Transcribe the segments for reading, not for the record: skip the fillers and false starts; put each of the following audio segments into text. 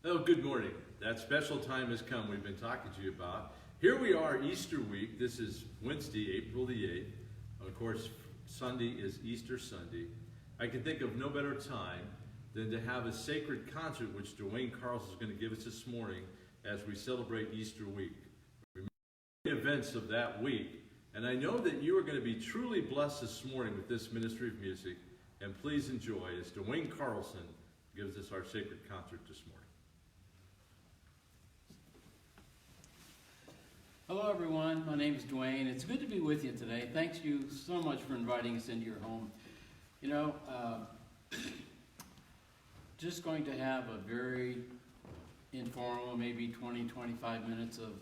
Oh, good morning. That special time has come we've been talking to you about. Here we are, Easter week. This is Wednesday, April the 8th. Of course, Sunday is Easter Sunday. I can think of no better time than to have a sacred concert, which Duane Carlson is going to give us this morning as we celebrate Easter week. Remember the events of that week. And I know that you are going to be truly blessed this morning with this ministry of music. And please enjoy as Duane Carlson gives us our sacred concert this morning. Hello everyone, my name is Duane. It's good to be with you today. Thanks you so much for inviting us into your home. You know, just going to have a very informal, maybe 20-25 minutes of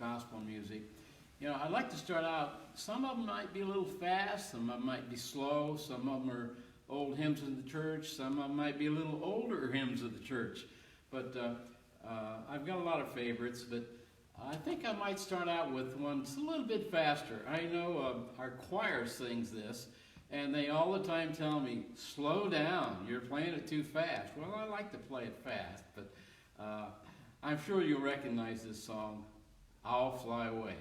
gospel music. You know, I'd like to start out, some of them might be a little fast, some of them might be slow, some of them are old hymns of the church, some of them might be a little older hymns of the church. But I've got a lot of favorites, but I think I might start out with one that's a little bit faster. I know our choir sings this, and they all the time tell me, slow down, you're playing it too fast. Well, I like to play it fast, but I'm sure you'll recognize this song, I'll Fly Away.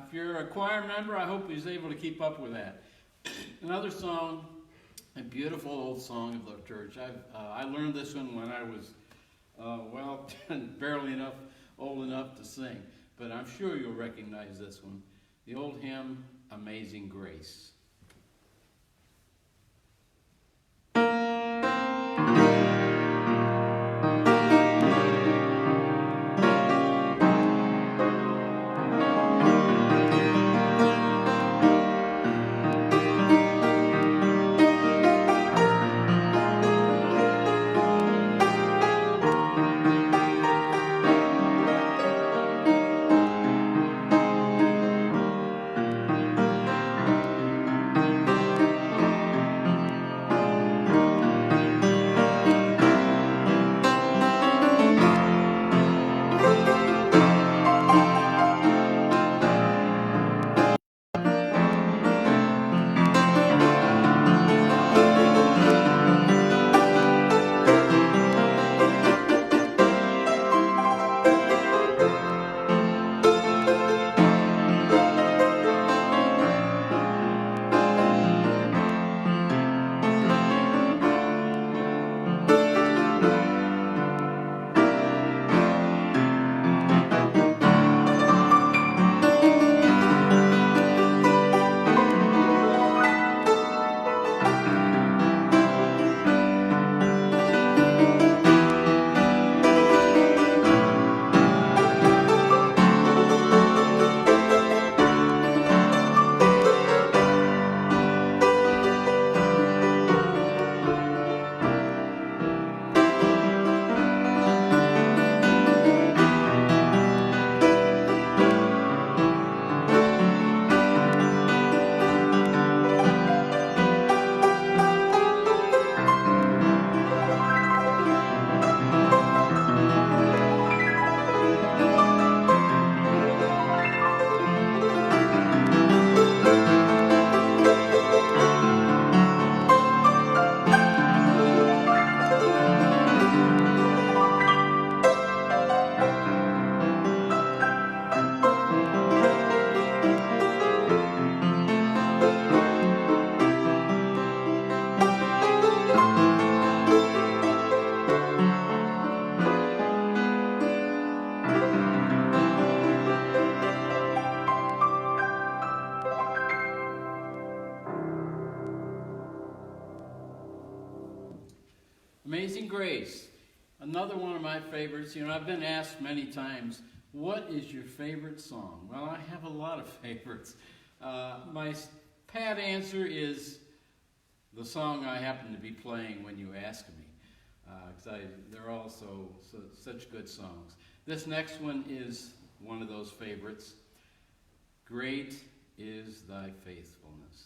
If you're a choir member, I hope he's able to keep up with that. Another song, a beautiful old song of the church. I learned this one when I was, barely old enough to sing, but I'm sure you'll recognize this one. The old hymn, Amazing Grace. Amazing Grace, another one of my favorites. You know, I've been asked many times, what is your favorite song? Well, I have a lot of favorites. My pat answer is the song I happen to be playing when you ask me, because they're all such good songs. This next one is one of those favorites. Great is thy faithfulness.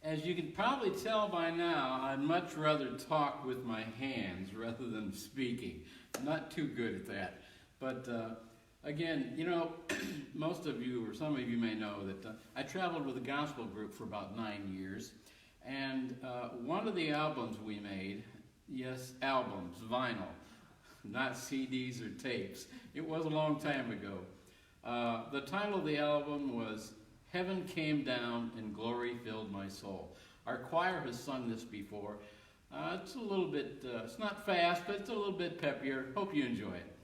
As you can probably tell by now, I'd much rather talk with my hands rather than speaking. I'm not too good at that. But again, you know, most of you, or some of you may know that I traveled with a gospel group for about 9 years. And one of the albums we made, yes, albums, vinyl, not CDs or tapes. It was a long time ago. The title of the album was Heaven Came Down and Glory Filled My Soul. Our choir has sung this before. It's a little bit, it's not fast, but it's a little bit peppier. Hope you enjoy it.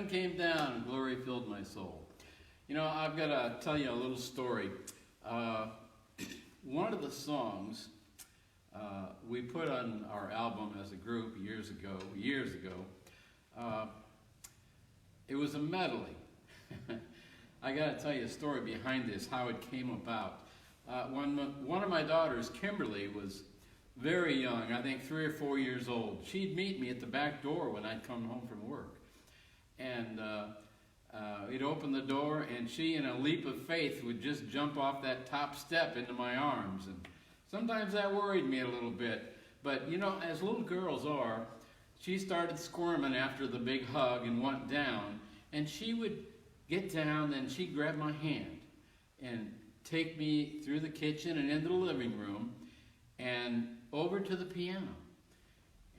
heaven came down and glory filled my soul. You know, I've got to tell you a little story. One of the songs we put on our album as a group years ago, it was a medley. I got to tell you a story behind this, how it came about. When one of my daughters, Kimberly, was very young, I think 3 or 4 years old, she'd meet me at the back door when I'd come home from work. And we'd open the door, and she, in a leap of faith, would just jump off that top step into my arms. And sometimes that worried me a little bit. But, you know, as little girls are, she started squirming after the big hug and went down. And she would get down, and she'd grab my hand and take me through the kitchen and into the living room and over to the piano.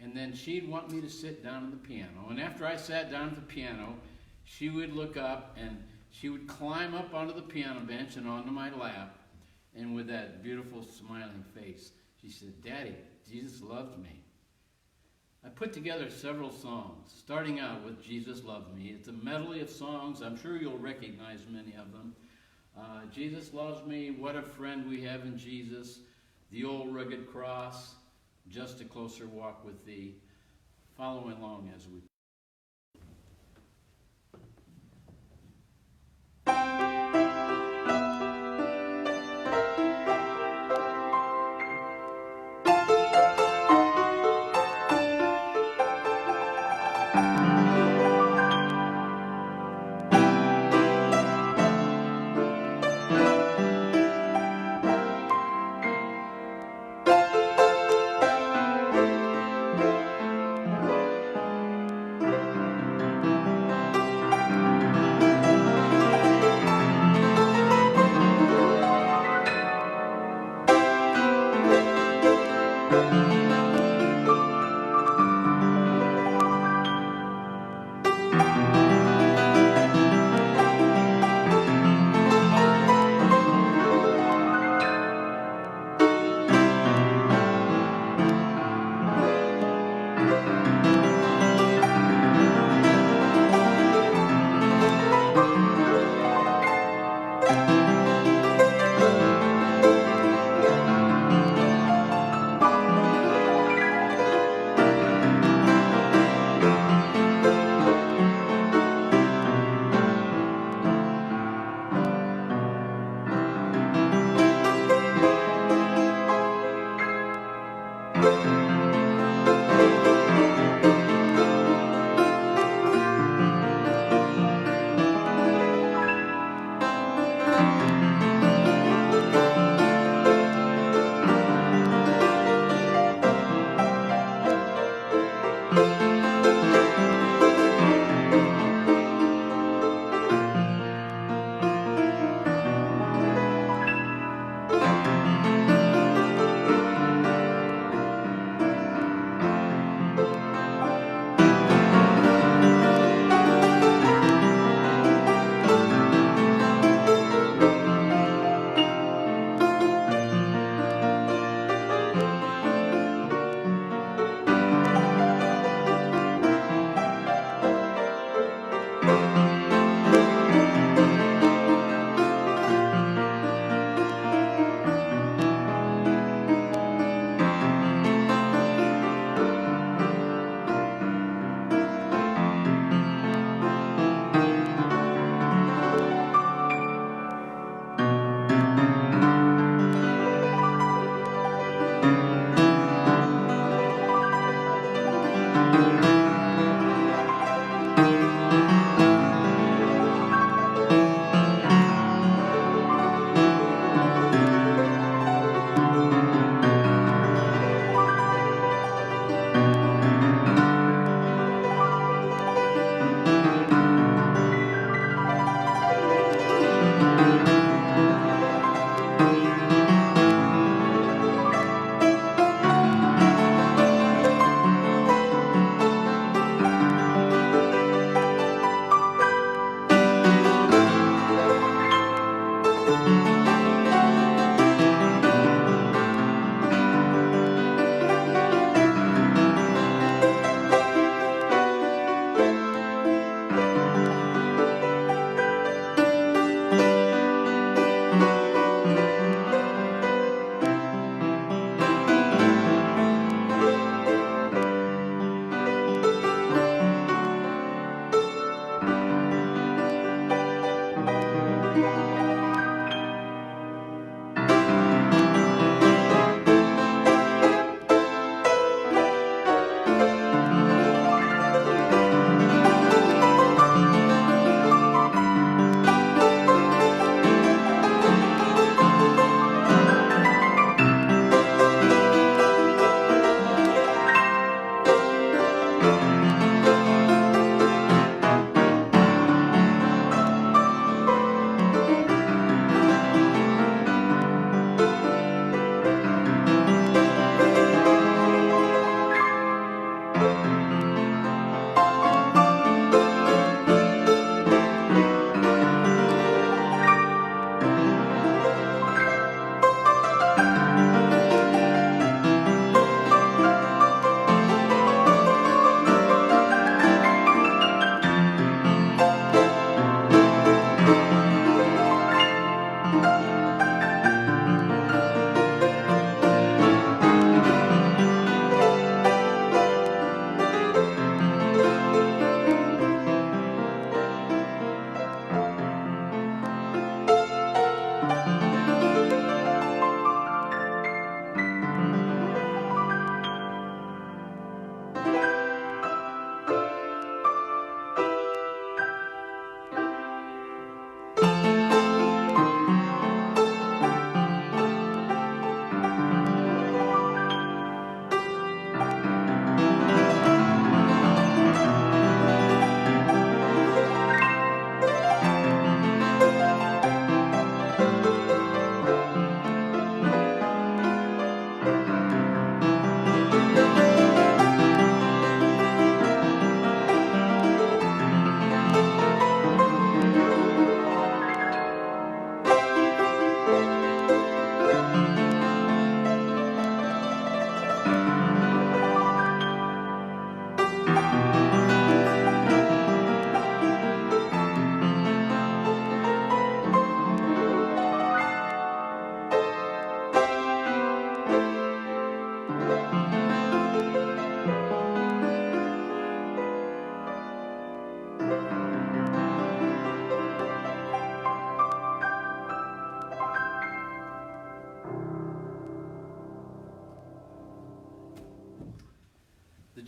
And then she'd want me to sit down at the piano. And after I sat down at the piano, she would look up and she would climb up onto the piano bench and onto my lap. And with that beautiful smiling face, she said, "Daddy, Jesus loves me." I put together several songs, starting out with Jesus Loved Me. It's a medley of songs. I'm sure you'll recognize many of them. Jesus Loves Me, What a Friend We Have in Jesus, The Old Rugged Cross, Just a Closer Walk with Thee. Follow along as we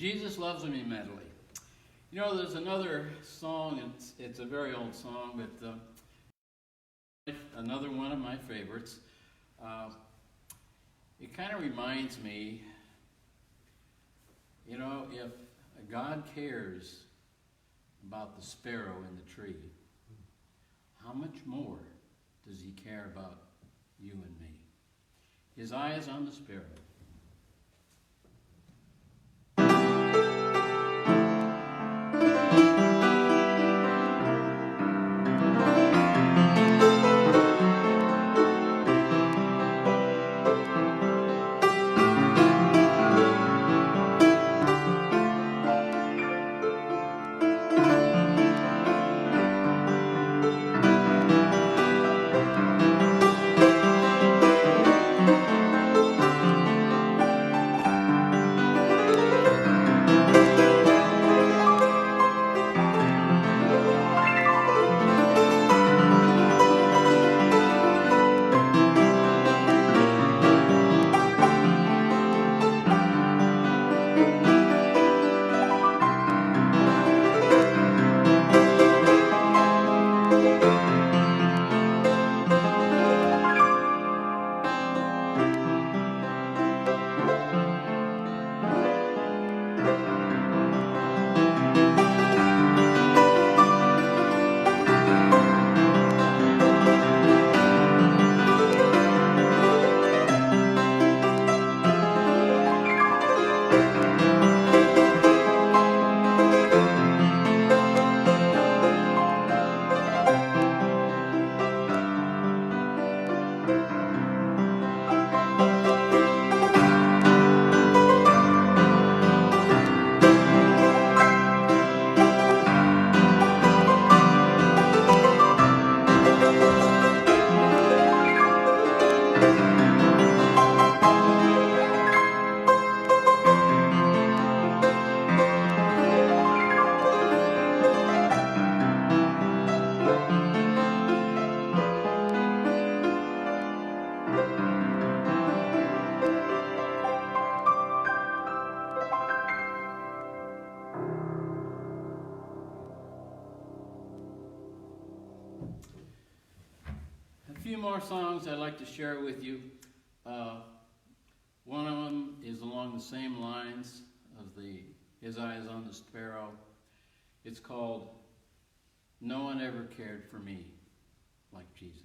Jesus Loves Me medley. You know, there's another song, it's a very old song, but another one of my favorites. It kind of reminds me, you know, if God cares about the sparrow in the tree, how much more does he care about you and me? His eye is on the sparrow. A few more songs I'd like to share with you. One of them is along the same lines of His Eye is on the Sparrow. It's called No One Ever Cared for Me Like Jesus.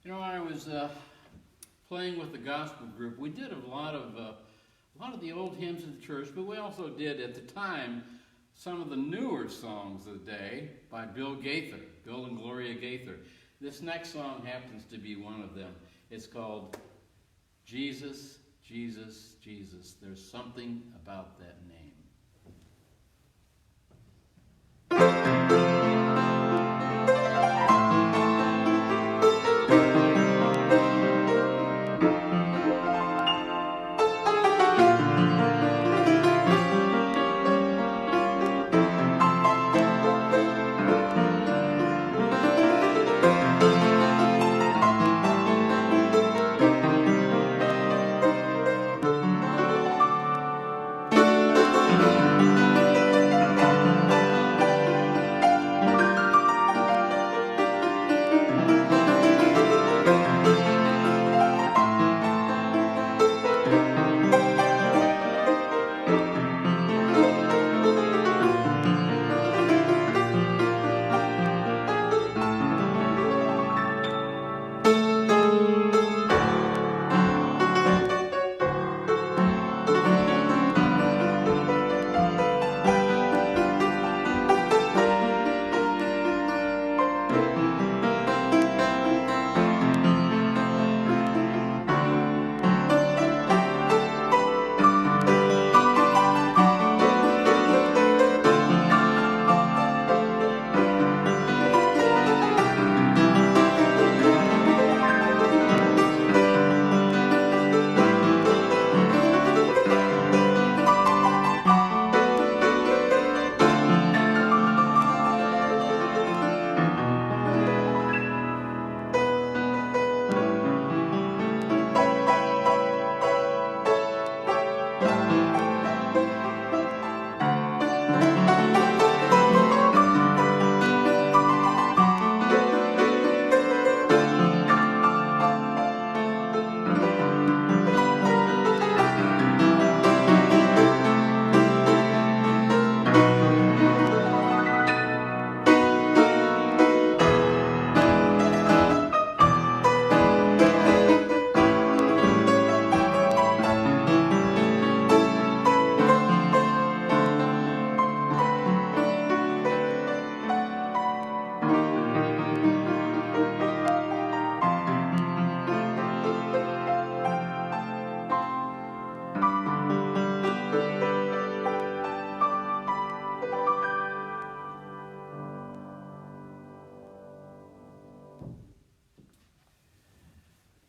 You know, I was playing with the gospel group. We did a lot of the old hymns of the church, but we also did at the time some of the newer songs of the day by Bill and Gloria Gaither. This next song happens to be one of them. It's called Jesus, Jesus, Jesus. There's something about that name.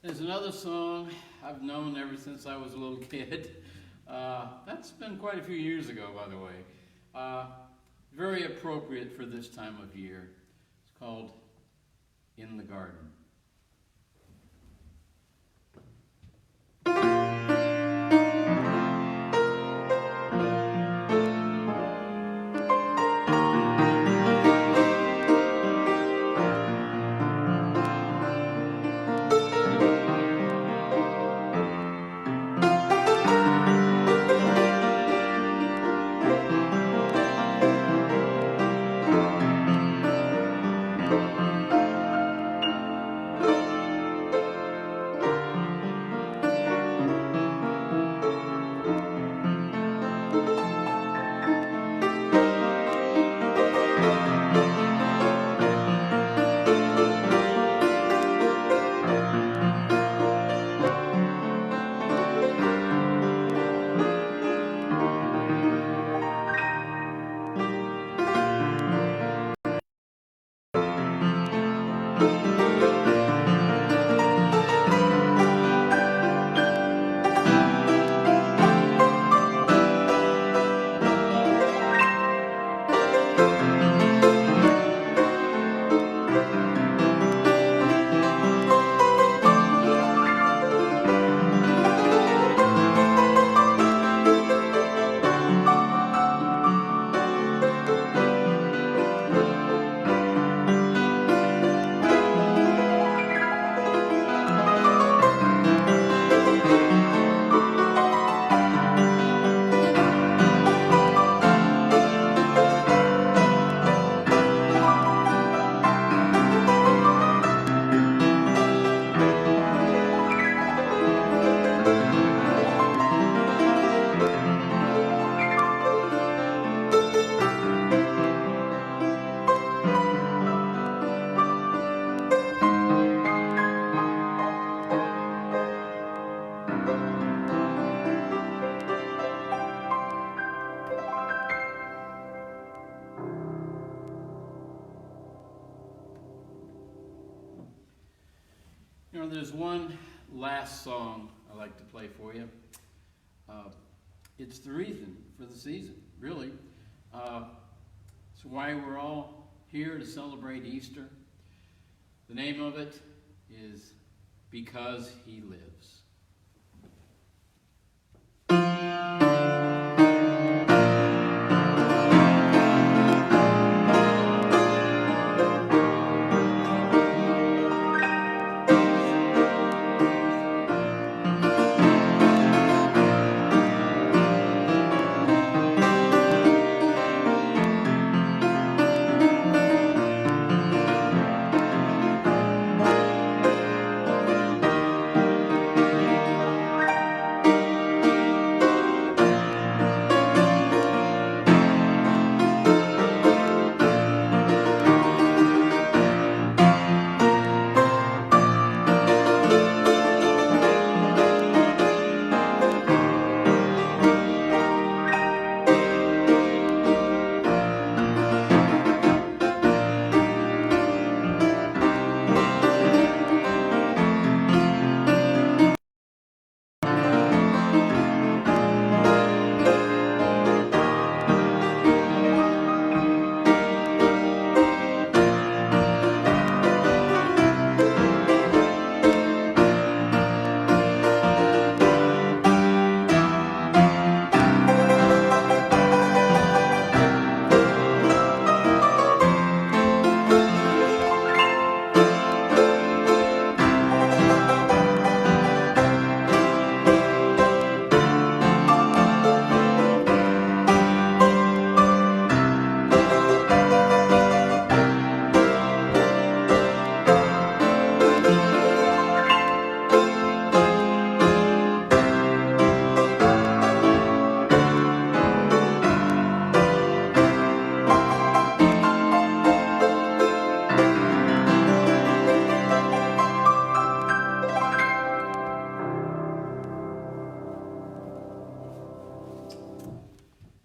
There's another song I've known ever since I was a little kid. That's been quite a few years ago, by the way. Very appropriate for this time of year. It's called In the Garden. You know, there's one last song I like to play for you. It's the reason for the season, really. It's why we're all here to celebrate Easter. The name of it is Because He Lives.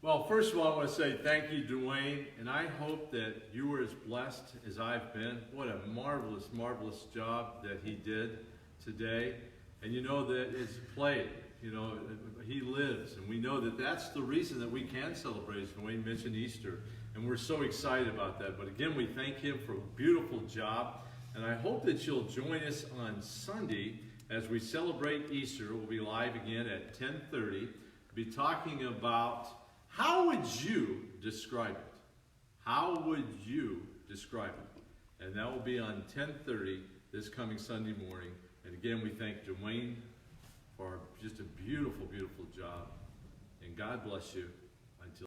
Well, first of all, I want to say thank you, Duane, and I hope that you were as blessed as I've been. What a marvelous, marvelous job that he did today. And you know that it's played, you know, he lives, and we know that that's the reason that we can celebrate, as Duane mentioned, Easter. And we're so excited about that. But again, we thank him for a beautiful job. And I hope that you'll join us on Sunday as we celebrate Easter. We'll be live again at 10:30. Be talking about how would you describe it? How would you describe it? And that will be on 10:30 this coming Sunday morning. And again, we thank Duane for just a beautiful, beautiful job. And God bless you.